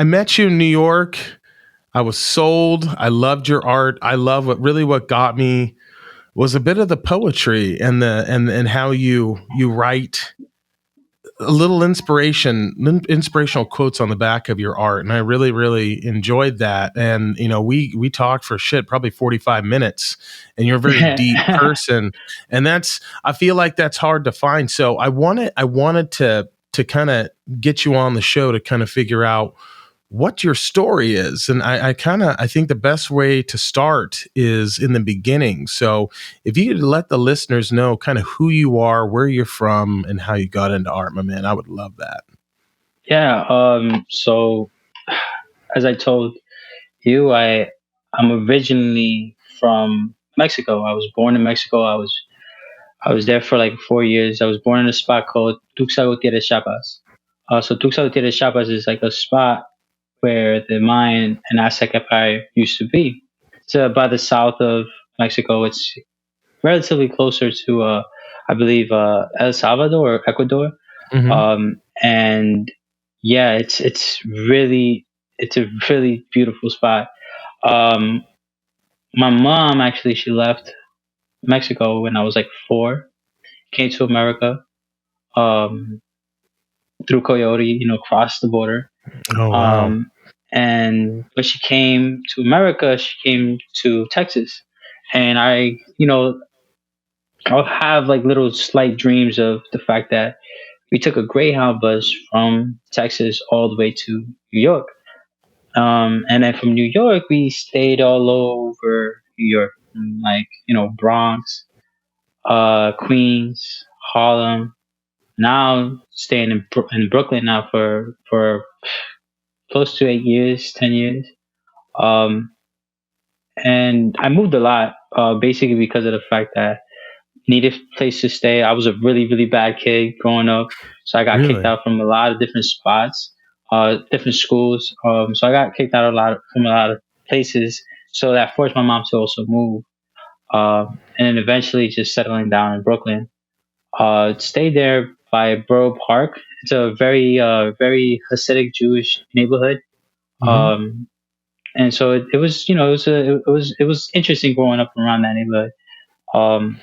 I met you in New York. I was sold. I loved your art. I love what got me was a bit of the poetry and and how you write a little inspirational quotes on the back of your art, and I really enjoyed that. And we talked for probably 45 minutes, and you're a very deep person, and I feel like that's hard to find. So I wanted to kind of get you on the show to kind of figure out what your story is. And I think the best way to start is in the beginning. So if you could let the listeners know kind of who you are, where you're from, and how you got into art, my man, I would love that. Yeah. So as I told you, I'm originally from Mexico. I was born in Mexico. I was there for like 4 years. I was born in a spot called Tuxtla Gutierrez, Chiapas. So Tuxtla Gutierrez, Chiapas is like a spot where the Mayan and Aztec Empire used to be. So by the south of Mexico, it's relatively closer to, I believe, El Salvador or Ecuador. Mm-hmm. And yeah, it's a really beautiful spot. Um, my mom actually she left Mexico when I was like 4, came to America um, through Coyote, crossed the border. Oh wow. Um, and when she came to America, she came to Texas, and I'll have like little slight dreams of the fact that we took a Greyhound bus from Texas all the way to New York. And then from New York, we stayed all over New York, like, Bronx, Queens, Harlem. Now staying in Brooklyn now for close to 8 years, 10 years. Um, and I moved a lot, basically because of the fact that needed a place to stay. I was a really, really bad kid growing up, so I got kicked Really? out from a lot of different spots, different schools. So I got kicked out from a lot of places. So that forced my mom to also move, and then eventually just settling down in Brooklyn. Stayed there by Borough Park. It's a very Hasidic Jewish neighborhood. Mm-hmm. Um, and so it was, it was interesting growing up around that neighborhood. Um,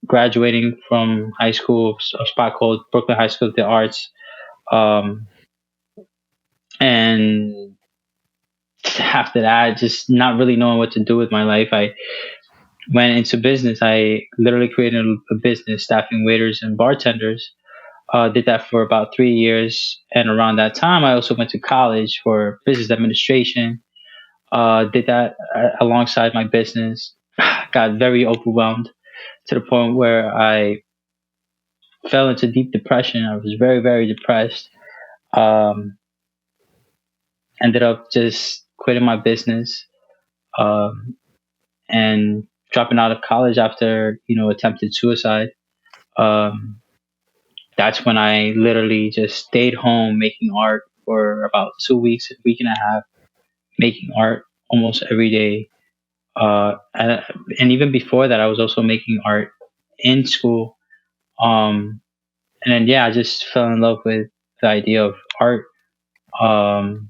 Graduating from high school, a spot called Brooklyn High School of the Arts, um, and after that, just not really knowing what to do with my life, I went into business. I literally created a business staffing waiters and bartenders. Did that for about 3 years, and around that time, I also went to college for business administration. Did that alongside my business. Got very overwhelmed to the point where I fell into deep depression. I was very, very depressed. Um, Ended up just quitting my business, um, and dropping out of college after attempted suicide. Um, that's when I literally just stayed home making art for about 2 weeks, a week and a half, making art almost every day. And even before that, I was also making art in school. Um, and then yeah, I just fell in love with the idea of art. Um,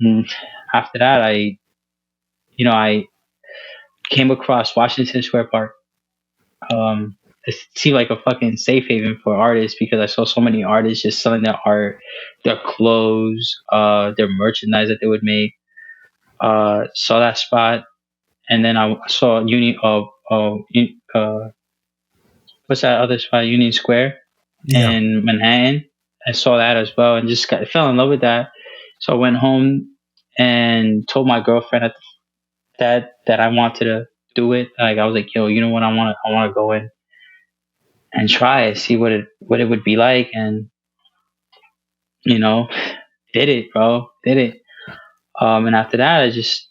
and after that, I came across Washington Square Park. It seemed like a fucking safe haven for artists because I saw so many artists just selling their art, their clothes, their merchandise that they would make. Saw that spot, and then I saw what's that other spot? Union Square Yeah. in Manhattan. I saw that as well, and fell in love with that. So I went home and told my girlfriend that I wanted to do it. Like I was like, yo, you know what? I want to go in and try it, see what it would be like, and you know, did it, bro, did it. And after that, I just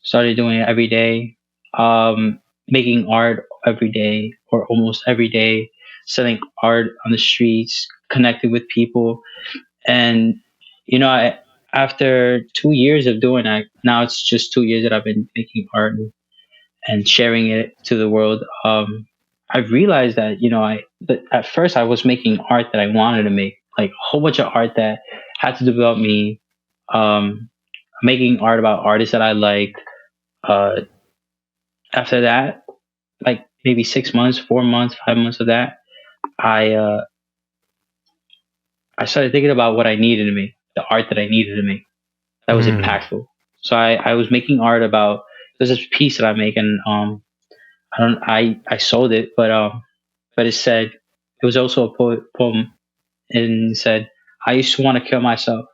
started doing it every day, making art every day or almost every day, selling art on the streets, connecting with people, and after 2 years of doing that, now it's just 2 years that I've been making art and sharing it to the world. I've realized that, that at first I was making art that I wanted to make, like a whole bunch of art that had to develop me, um, making art about artists that I like. Uh, After that, like maybe 6 months, 4 months, 5 months of that, I uh, I started thinking about what I needed to make, the art that I needed to make that was Mm, impactful. So I was making art about there's this piece that I make, and I sold it, but it said it was also a poem, and it said, I used to want to kill myself,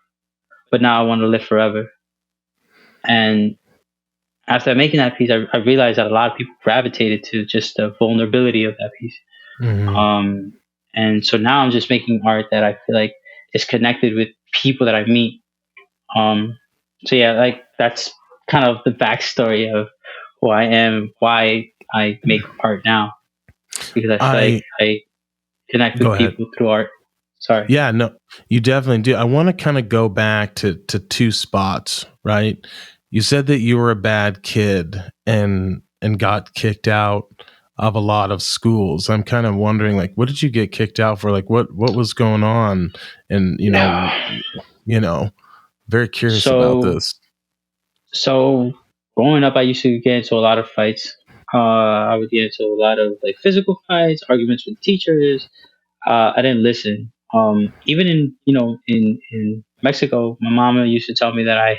but now I want to live forever. And after making that piece, I realized that a lot of people gravitated to just the vulnerability of that piece. mm, Um, and so now I'm just making art that I feel like is connected with people that I meet. Um, so yeah, like that's kind of the backstory of who I am, why I make art now, because I feel like I I connect go with ahead. people through art. Sorry. Yeah, no, you definitely do. I want to kind of go back to two spots, right? You said that you were a bad kid and got kicked out of a lot of schools. I'm kind of wondering, like, what did you get kicked out for? Like, what was going on? And you know, very curious about So this. so growing up, I used to get into a lot of fights. I would get into a lot of like physical fights, arguments with teachers. I didn't listen. Even in in Mexico, my mama used to tell me that I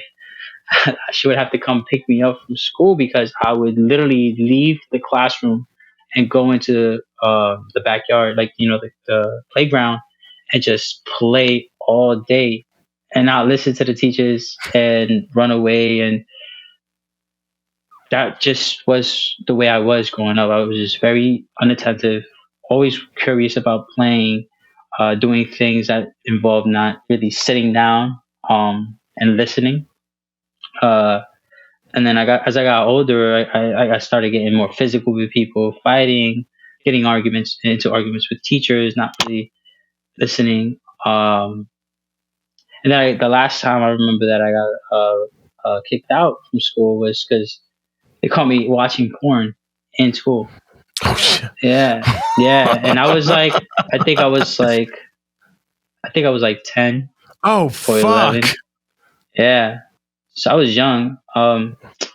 she would have to come pick me up from school because I would literally leave the classroom and go into the backyard, like the playground, and just play all day and not listen to the teachers and run away. And that just was the way I was growing up. I was just very unattentive, always curious about playing, doing things that involved not really sitting down and listening. Uh, and then as I got older, I started getting more physical with people, fighting, getting arguments with teachers, not really listening. And then the last time I remember that I got kicked out from school was because they caught me watching porn in school. Oh shit. Yeah, yeah, and I was like, I think I was like, I think I was like 10 Oh or fuck. 11. Yeah, so I was young.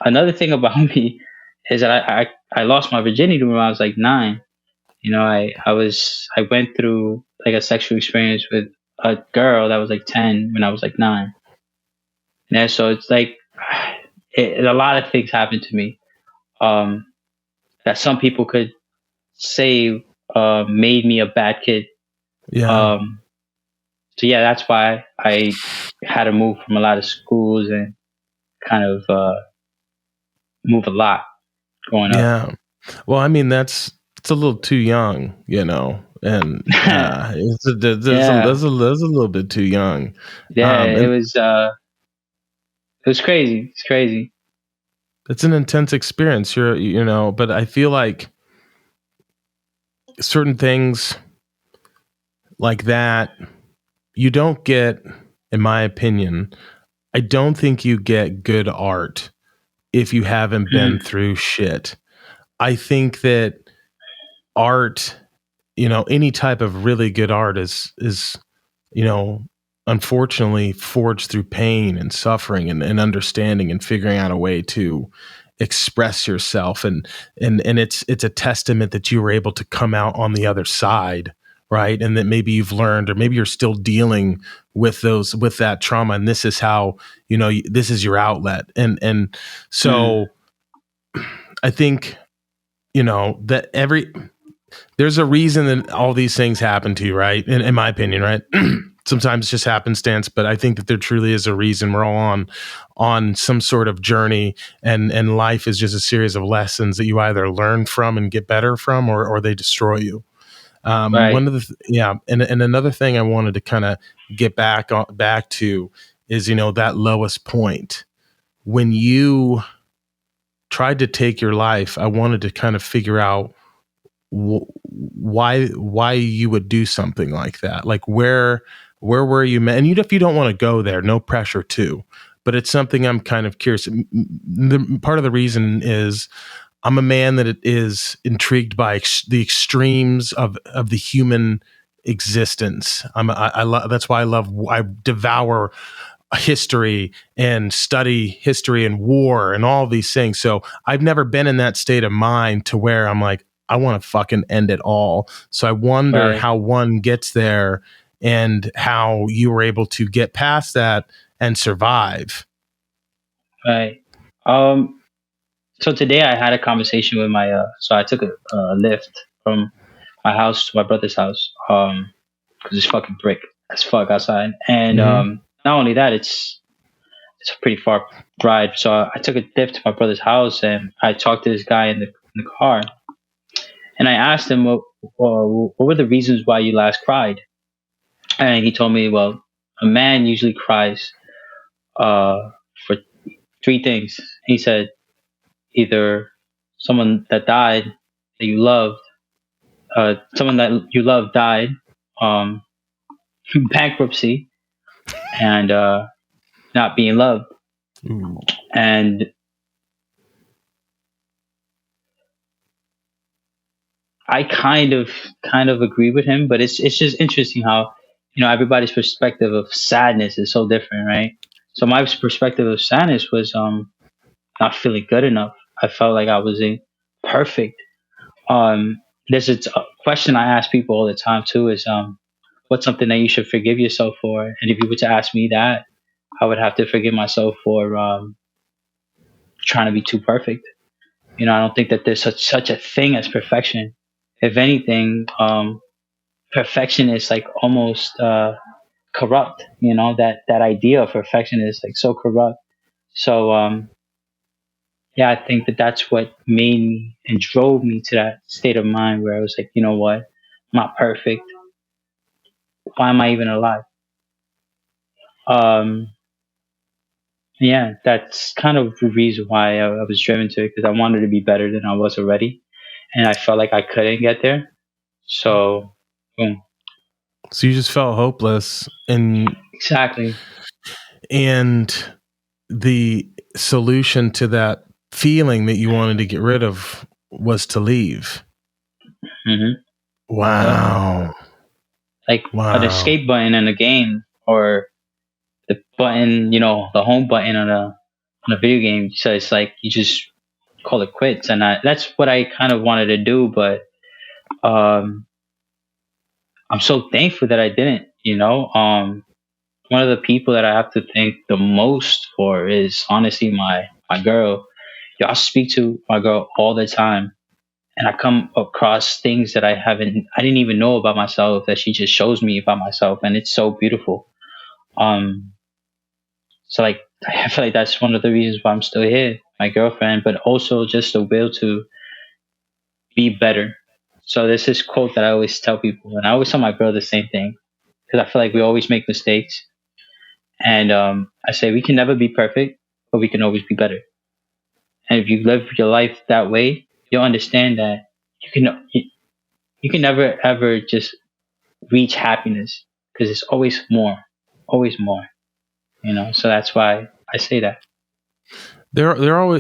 Another thing about me is that I lost my virginity when I was like 9. I went through like a sexual experience with a girl that was like 10 when I was like 9. Yeah, so it's like a lot of things happened to me um, that some people could say made me a bad kid. Yeah. Um, so yeah, that's why I had to move from a lot of schools and kind of move a lot growing up. Yeah. Well, I mean, it's a little too young, and Yeah, there's a little bit too young. yeah, And it was crazy. It's crazy. it's an intense experience. But I feel like certain things like that you don't get, in my opinion, I don't think you get good art if you haven't been Mm, through shit. I think that art, any type of really good art is you know, unfortunately forged through pain and suffering and understanding and figuring out a way to express yourself, and it's a testament that you were able to come out on the other side, right? And that maybe you've learned, or maybe you're still dealing with that trauma, and this is how, this is your outlet. And mm, so I think, that there's a reason that all these things happen to you, right? In my opinion, right? Sometimes it's just happenstance, but I think that there truly is a reason. We're all on some sort of journey, and life is just a series of lessons that you either learn from and get better from, or they destroy you. right. One of the yeah, and another thing I wanted to kind of get back to is, that lowest point when you tried to take your life. I wanted to kind of figure out why you would do something like that. Like, where were you, and if you don't want to go there, no pressure too, but it's something I'm kind of curious. Part of the reason is I'm a man that is intrigued by the extremes of the human existence. I love, that's why I devour history and study history and war and all these things. So I've never been in that state of mind to where I'm like, I want to fucking end it all. So I wonder Right. how one gets there and how you were able to get past that and survive. Right. Um. So today I had a conversation with my. So I took a lift from my house to my brother's house. Because it's fucking brick as fuck outside, and Mm-hmm. not only that, it's a pretty far ride. So I took a lift to my brother's house, and I talked to this guy in the car, and I asked him what were the reasons why you last cried, and he told me, well, a man usually cries for three things. He said either someone that died that you loved, someone that you love died, um, bankruptcy, and not being loved. Ooh. And I kind of agree with him, but it's just interesting how everybody's perspective of sadness is so different, right? So my perspective of sadness was not feeling good enough. I felt like I was perfect. There's a question I ask people all the time too is what's something that you should forgive yourself for? And if you were to ask me that, I would have to forgive myself for trying to be too perfect. I don't think that there's such a thing as perfection. If anything, perfection is like almost corrupt. That idea of perfection is like so corrupt. So yeah, I think that that's what made me and drove me to that state of mind where I was like, you know what, I'm not perfect. Why am I even alive? Um, yeah, that's kind of the reason why I was driven to it because I wanted to be better than I was already, and I felt like I couldn't get there. So, boom, So you just felt hopeless, exactly. and the solution to that feeling that you wanted to get rid of was to leave. Hmm. Yep. Wow. Like an Wow. escape button in a game or the button, the home button on a video game. So it's like you just call it quits, and that's what I kind of wanted to do. But um, I'm so thankful that I didn't. One of the people that I have to thank the most for is honestly my girl. I speak to my girl all the time, and I come across things that I didn't even know about myself that she just shows me about myself, and it's so beautiful. Um, so like I feel like that's one of the reasons why I'm still here, my girlfriend, but also just the will to be better. So there's this quote that I always tell people, and I always tell my girl the same thing because I feel like we always make mistakes, and I say we can never be perfect, but we can always be better. And if you live your life that way, you'll understand that you can never ever just reach happiness because it's always more. So that's why I say that. They're always